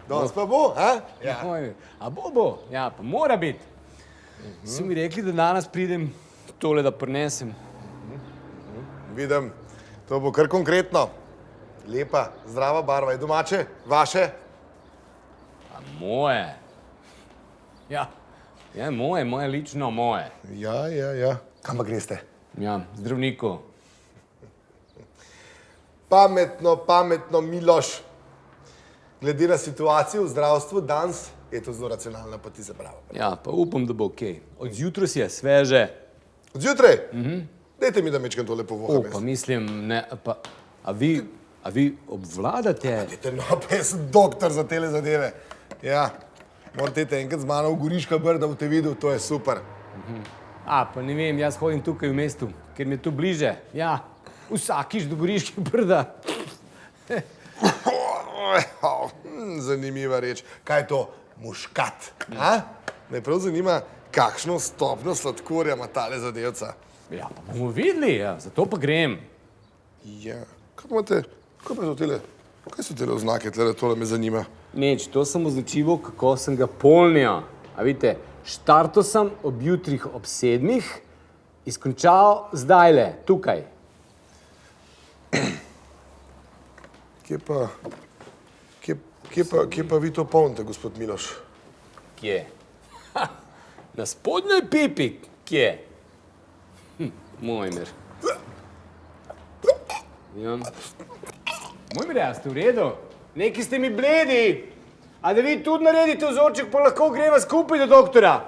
Danes pa bo, a? Ja. A bo, ja, pa mora biti. So mi rekli, da danes pridem tole, da prinesem. Vidim, to bo kar konkretno. Lepa, zdrava barva. Je domače? Vaše? A moje? Ja, moje lično moje. Ja. Kam pa greste? Ja, zdravniku. Pametno, Miloš. Glede na situacijo v zdravstvu danes je to zelo racionalna poti za bravo. Ja, pa upam, da bo okej. Od zjutraj si je sveže. Odjutraj? Dajte mi, da mečkam to lepo voham. Pa mislim, ne, pa, a vi obvladate? Dajte, no, pa jaz sem doktor za tele zadeve. Ja, morate enkrat z mano v Goriška Brda, da boste videli, to je super. A, pa ne vem, jaz hodim tukaj v mestu, ker mi je tu bliže. Ja, vsakiš do Goriškega Brda. Zanimiva reč. Kaj je to? Muškat. Me prav zanima, kakšno stopnjo sladkorja ima tale zadevca. Ja, pa bomo videli, ja, zato pa grem. Ja, kaj so tele oznake, tole me zanima. Nič, to sem označival, kako sem ga polnil. A vidite, štartal sem ob jutrih ob 7, izkončal zdajle, tukaj. Kje pa vi to polnite, gospod Miloš? Kje? Na spodnjoj pipi, kje? Mojmir. Ja. Mojmir, ja, ste v redu? Neki ste mi bledi. A da vi tudi naredite vzorček, pa lahko greva skupaj do doktora?